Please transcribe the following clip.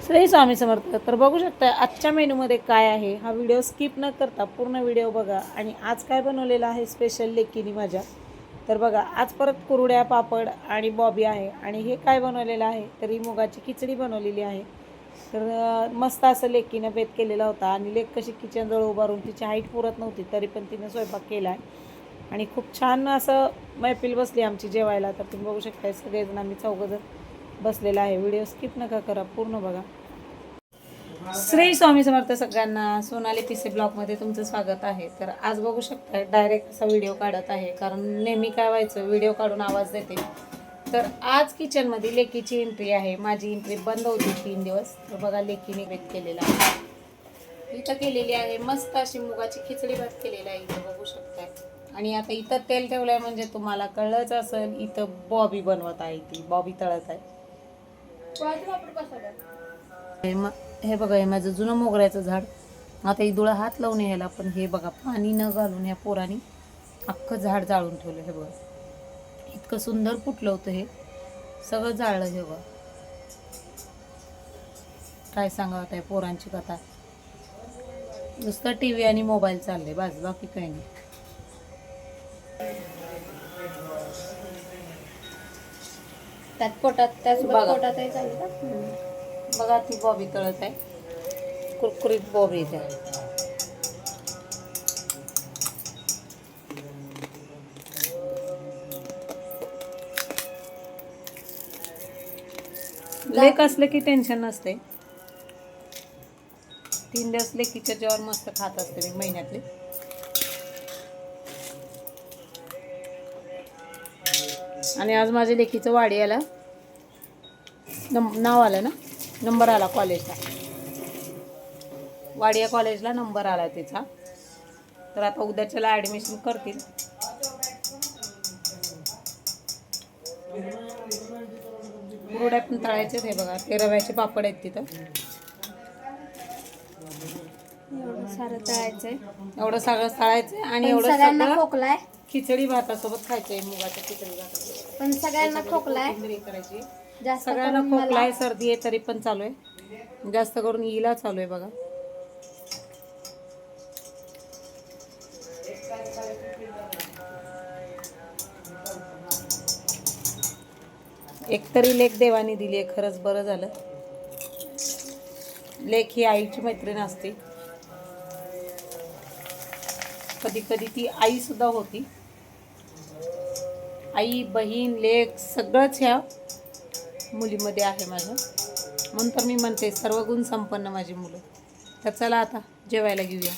श्री स्वामी समर्थ. तर बघू शकता आजच्या मेनूमध्ये काय आहे. हा व्हिडिओ स्किप न करता पूर्ण व्हिडिओ बघा. आणि आज काय बनवलेलं आहे स्पेशल लेकीनी माझ्या. तर बघा, आज परत कुरड्या, पापड आणि बॉबी आहे. आणि हे काय बनवलेलं आहे तरी मुगाची खिचडी बनवलेली आहे. तर मस्त असं लेकीनं बेत केलेला होता. आणि लेक कशी किचनजवळ उभारून तिची हाईट पुरत नव्हती तरी पण तिनं स्वयंपाक केला आहे. आणि खूप छान असं मैफिल बसली आमची जेवायला. तर तुम्ही बघू शकता सगळेजण आम्ही चौघजण बसलेला आहे. व्हिडिओ स्किप नका करा, पूर्ण बघा. श्री स्वामी समर्थ सगळ्यांना. सोनाली पिसे ब्लॉगमध्ये तुमचं स्वागत आहे. तर आज बघू शकता डायरेक्ट असा व्हिडिओ काढत आहे, कारण नेहमी काय व्हायचं व्हिडिओ काढून आवाज देते. तर आज किचनमध्ये लेकीची एंट्री आहे. माझी एंट्री बंद होती 3 दिवस. तर बघा लेकीने बेत केलेला आहे. इथं केलेली आहे मस्त अशी मुगाची खिचडी भात केलेला आहे, इथं बघू शकताय. आणि आता इथं तेल ठेवलंय म्हणजे तुम्हाला कळलंच असेल, इथं बॉबी बनवत आहे, ती बॉबी तळत आहे. हे बघा, हे माझं जुनं मोगऱ्याचं झाड. आता इदुळा हात लावून यायला, पण हे बघा पाणी न घालून या पोरानी अख्खं झाड जाळून ठेवलं. हे बघा इतकं सुंदर फुटलं होतं, हे सगळं जाळलं. हे बघा काय सांगा आता पोरांची कथा. नुसतं टी व्ही आणि मोबाईल चालले बस, बाकी काही नाही. त्यात पोटात बघा ती बॉबी तळत आहे, कुरकुरीत बॉबी आहे. लेक असले की टेन्शन नसते. 3 दिवस लेकीच्या जेवण मस्त खात असते मी महिन्यातले. आणि आज माझ्या लेकीचं वाडियाला नाव आलं ना, नंबर आला कॉलेजला. वाडिया कॉलेजला नंबर आला तिचा. तर आता उद्याच्याला ॲडमिशन करतील. कुरड्या पण तळायचे. हे बघा ते रव्याचे पापड आहेत तिथं. एवढं सारं तळायचंय, एवढं सगळं तळायचंय. आणि एवढं सगळ्यांना सगळं खोकलाय, खिचडी भातासोबत खायचंय. मुगाच्या खिचडी भातासोबत पण सगळ्यांना खोकलाय, करायची. जास्त सगळ्यांना करून खोकलाय, सर्दी आहे, तरी पण चालू आहे. जास्त करून हिला चालू आहे बघा. एकतरी लेक देवाने दिली आहे, खरंच बरं झालं. लेक ही आईची मैत्रीण असते. कधी कधी ती आई सुद्धा होती. आई, बहीण, लेक सगळंच ह्या मुलीमध्ये आहे माझं. म्हणून तर मी म्हणते सर्व गुण संपन्न माझी मुलं. तर चला आता जेवायला घेऊया.